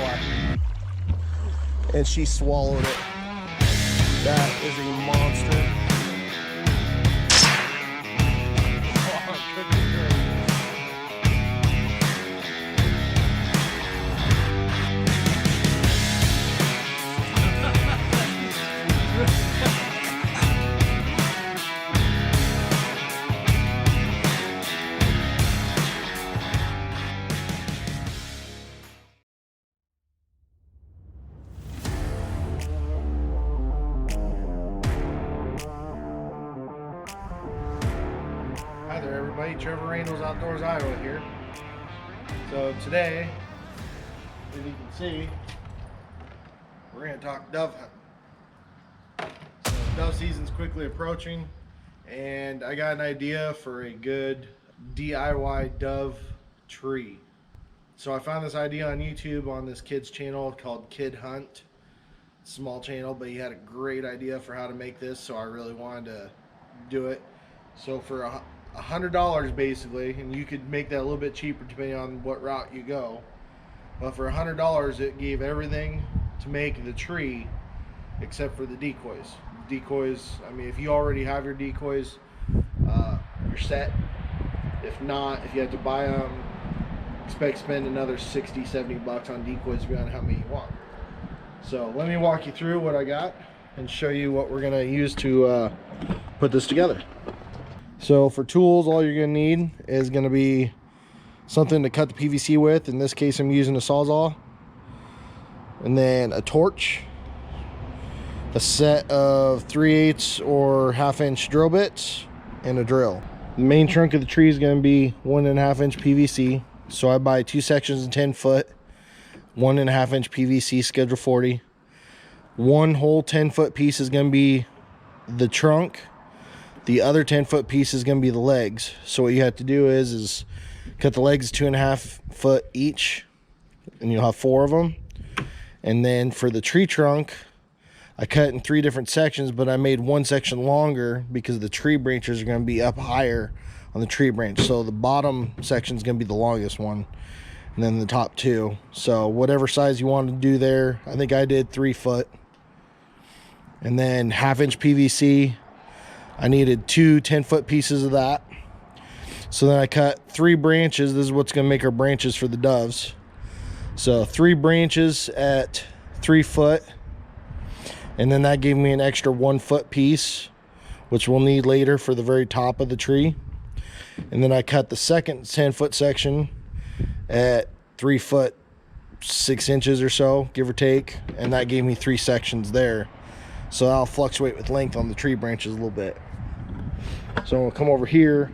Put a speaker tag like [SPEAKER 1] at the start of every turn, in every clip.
[SPEAKER 1] Iowa. And she swallowed it. That is a monster. Hi there everybody, Trevor Randles Outdoors Iowa here. So today, as you can see, we're going to talk dove hunting. So dove season's quickly approaching, and I got an idea for a good DIY dove tree. So I found this idea on YouTube on this kid's channel called Kid Hunt. Small channel, but he had a great idea for how to make this, so I really wanted to do it. So for $100 basically, and you could make that a little bit cheaper depending on what route you go, but for $100 it gave everything to make the tree except for the decoys. I mean, if you already have your decoys, you're set. If not, if you have to buy them, expect to spend another 60-70 bucks on decoys depending on how many you want. So let me walk you through what I got and show you what we're gonna use to put this together. So for tools, all you're gonna need is gonna be something to cut the PVC with. In this case, I'm using a Sawzall, and then a torch, a set of 3/8 or 1/2 inch drill bits, and a drill. The main trunk of the tree is gonna be 1.5 inch PVC. So I buy 2 sections of 10 foot, 1.5 inch PVC schedule 40. One whole 10-foot piece is gonna be the trunk. The other 10-foot piece is going to be the legs. So what you have to do is cut the legs 2.5 foot each, and you'll have 4 of them. And then for the tree trunk, I cut in 3 different sections, but I made one section longer because the tree branches are going to be up higher on the tree branch. So the bottom section is going to be the longest one, and then the top 2. So whatever size you want to do there, I think I did 3 foot. And then 1/2 inch PVC. I needed 2 10-foot pieces of that. So then I cut 3 branches. This is what's going to make our branches for the doves. So 3 branches at 3 foot. And then that gave me an extra 1 foot piece, which we'll need later for the very top of the tree. And then I cut the second 10-foot section at 3 foot 6 inches or so, give or take. And that gave me 3 sections there. So I'll fluctuate with length on the tree branches a little bit. So I'll come over here.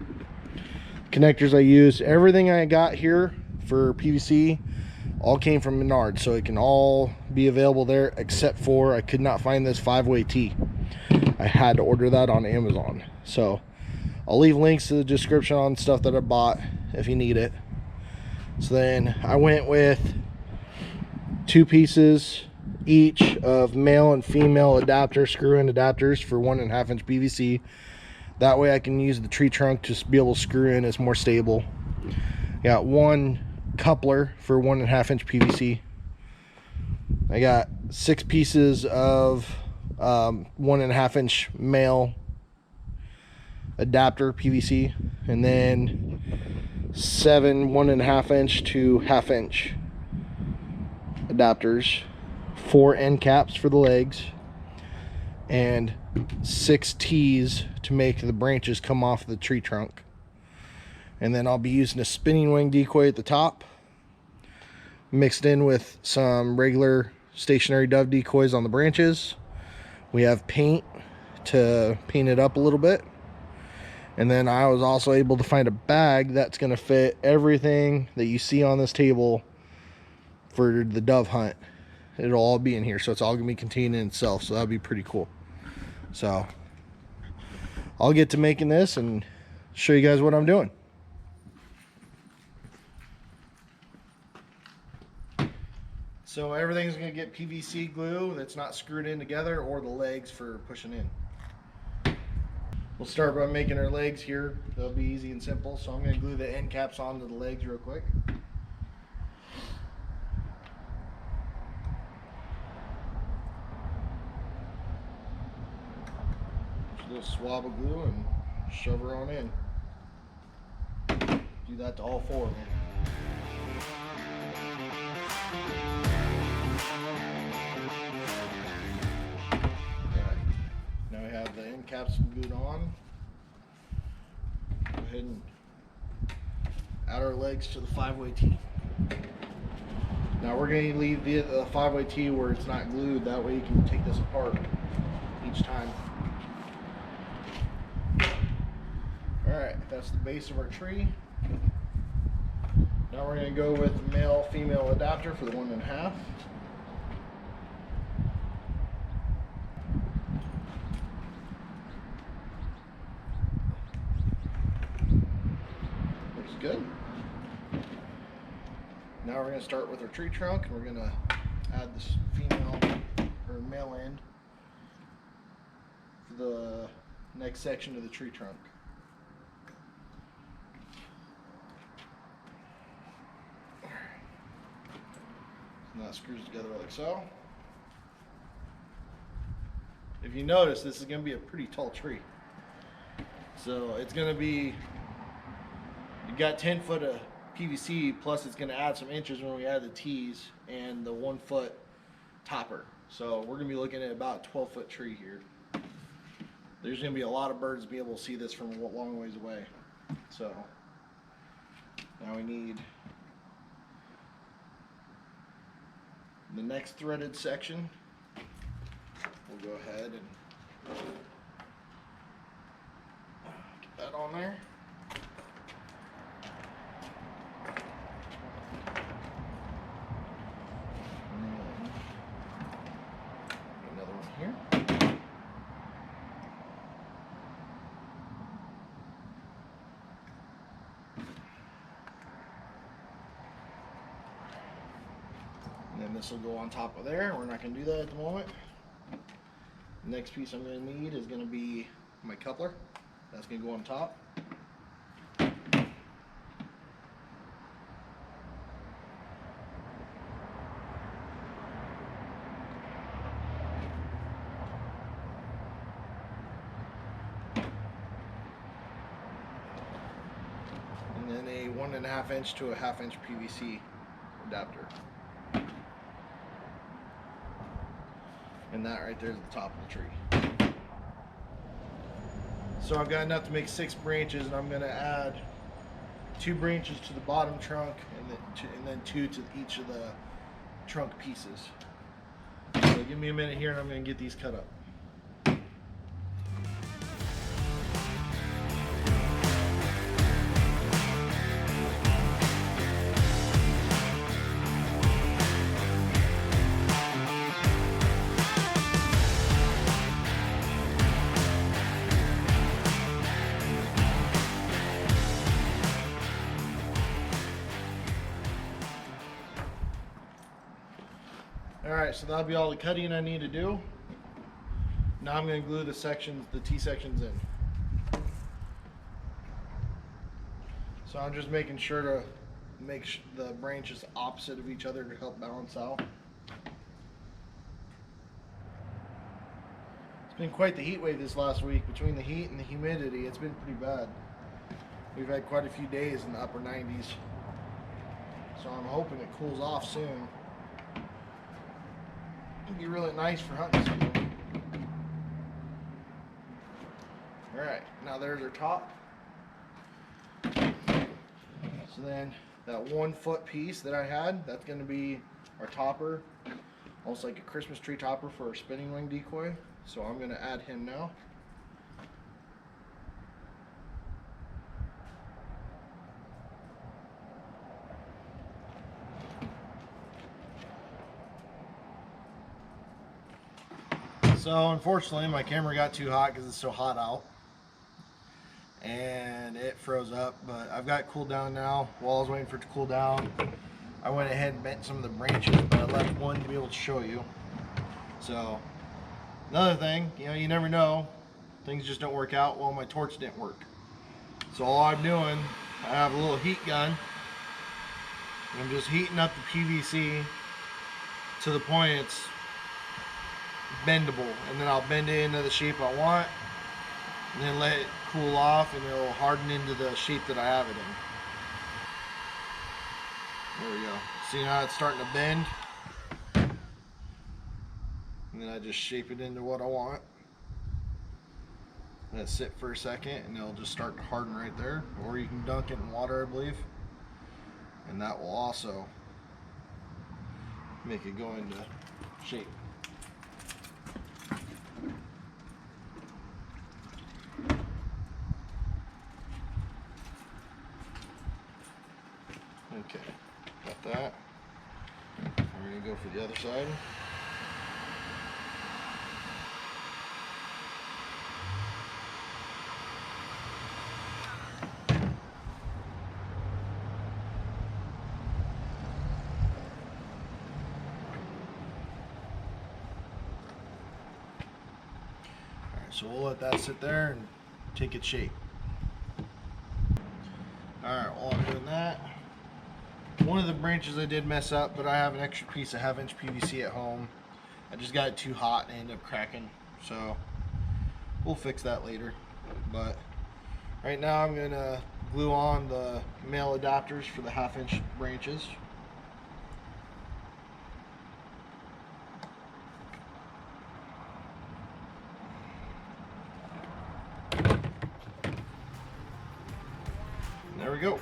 [SPEAKER 1] Connectors I used, everything I got here for PVC all came from Menards, so it can all be available there except for I could not find this 5-way T. I had to order that on Amazon. So I'll leave links to the description on stuff that I bought if you need it. So then I went with 2 pieces each of male and female adapter screw-in adapters for 1.5 inch PVC. That way I can use the tree trunk to be able to screw in. It's more stable. Got 1 coupler for 1.5 inch PVC. I got 6 pieces of 1.5 inch male adapter PVC, and then 7 1.5 inch to 1/2 inch adapters, 4 end caps for the legs, and 6 T's to make the branches come off the tree trunk. And then I'll be using a spinning wing decoy at the top, mixed in with some regular stationary dove decoys on the branches. We have paint to paint it up a little bit. And then I was also able to find a bag that's going to fit everything that you see on this table for the dove hunt. It'll all be in here, so it's all going to be contained in itself, so that'll be pretty cool. So I'll get to making this and show you guys what I'm doing. So everything's going to get PVC glue that's not screwed in together, or the legs for pushing in. We'll start by making our legs here. They'll be easy and simple. So I'm going to glue the end caps onto the legs real quick. Just a little swab of glue and shove her on in. Do that to all 4 of them. Alright, now we have the end caps glued on. Go ahead and add our legs to the 5-way T. Now we're going to leave the 5-way T where it's not glued, that way you can take this apart each time. Alright, that's the base of our tree. Now we're going to go with the male-female adapter for the 1.5. Looks good. Now we're going to start with our tree trunk, and we're going to add this female or male end for the next section of the tree trunk. And that screws together like so. If you notice, this is going to be a pretty tall tree. So it's going to be, you got 10 foot of PVC, plus it's going to add some inches when we add the T's and the 1 foot topper. So we're going to be looking at about a 12-foot tree here. There's going to be a lot of birds to be able to see this from a long ways away. So now we need the next threaded section. We'll go ahead and get that on there. Another one here. And then this will go on top of there. We're not going to do that at the moment. The next piece I'm going to need is going to be my coupler. That's going to go on top. And then a 1.5 inch to a 1/2 inch PVC adapter. And that right there is the top of the tree. So I've got enough to make 6 branches, and I'm going to add 2 branches to the bottom trunk and then 2 to each of the trunk pieces. So give me a minute here and I'm going to get these cut up. Alright, so that'll be all the cutting I need to do. Now I'm going to glue the sections, the T sections in. So I'm just making sure to make the branches opposite of each other to help balance out. It's been quite the heat wave this last week. Between the heat and the humidity, it's been pretty bad. We've had quite a few days in the upper 90s. So I'm hoping it cools off soon. It'd be really nice for hunting season. Alright, now there's our top. So then that 1 foot piece that I had, that's going to be our topper. Almost like a Christmas tree topper for our spinning wing decoy. So I'm going to add him now. So unfortunately my camera got too hot because it's so hot out and it froze up, but I've got it cooled down now. While I was waiting for it to cool down, I went ahead and bent some of the branches, but I left one to be able to show you. So another thing, you never know, things just don't work out. Well, my torch didn't work, so all I'm doing, I have a little heat gun. I'm just heating up the PVC to the point it's bendable, and then I'll bend it into the shape I want, and then let it cool off, and it'll harden into the shape that I have it in. There we go. See how it's starting to bend? And then I just shape it into what I want. Let it sit for a second, and it'll just start to harden right there. Or you can dunk it in water, I believe. And that will also make it go into shape. Okay, got that. We're going to go for the other side. So we'll let that sit there and take its shape. Alright, while I'm doing that, one of the branches I did mess up, but I have an extra piece of 1/2-inch PVC at home. I just got it too hot and ended up cracking, so we'll fix that later. But right now I'm going to glue on the male adapters for the 1/2-inch branches. There we go.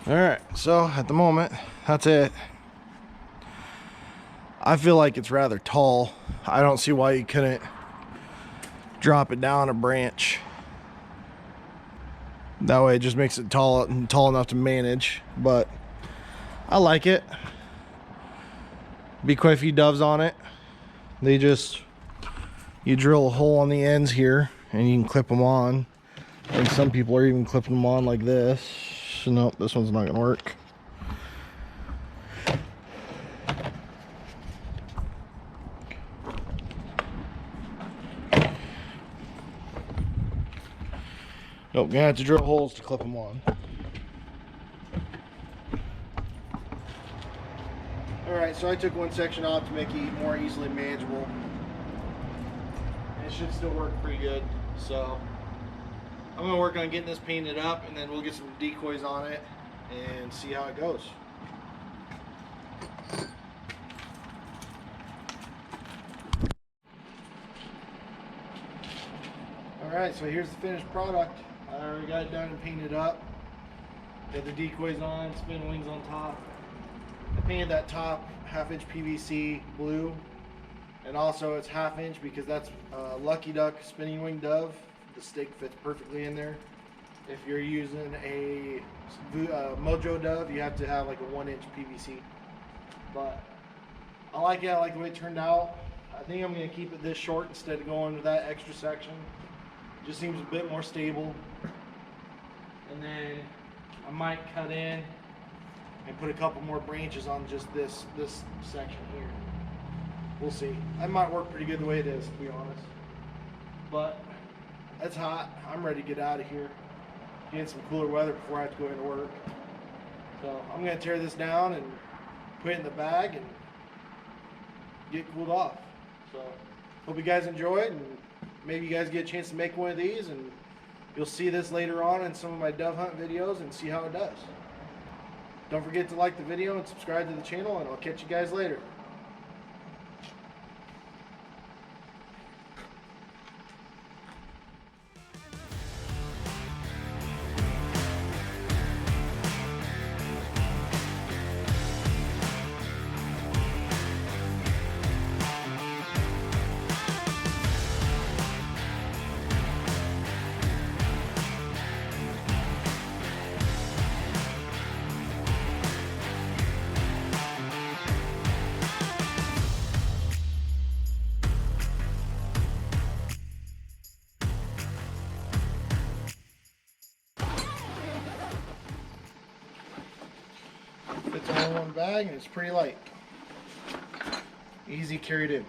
[SPEAKER 1] Alright, so at the moment, that's it. I feel like it's rather tall. I don't see why you couldn't drop it down a branch. That way it just makes it tall enough to manage, but I like it. Be quite a few doves on it. You drill a hole on the ends here and you can clip them on. And some people are even clipping them on like this. Nope, this one's not gonna work. Nope, gonna have to drill holes to clip them on. Alright, so I took one section off to make it more easily manageable. And it should still work pretty good. So I'm gonna work on getting this painted up, and then we'll get some decoys on it and see how it goes. Alright, so here's the finished product. I already got it done and painted up. Got the decoys on, spin wings on top. I painted that top 1/2-inch PVC blue, and also it's 1/2-inch because that's Lucky Duck spinning wing dove. The stake fits perfectly in there. If you're using a Mojo dove, you have to have like a 1-inch PVC. But I like it. I like the way it turned out. I think I'm going to keep it this short instead of going with that extra section. It just seems a bit more stable. And then I might cut in and put a couple more branches on just this section here. We'll see. That might work pretty good the way it is, to be honest. But it's hot. I'm ready to get out of here. Get some cooler weather before I have to go into work. So I'm going to tear this down and put it in the bag and get cooled off. So hope you guys enjoy it, and maybe you guys get a chance to make one of these, and you'll see this later on in some of my dove hunt videos and see how it does. Don't forget to like the video and subscribe to the channel, and I'll catch you guys later. all in one bag, and it's pretty light. Easy carried in.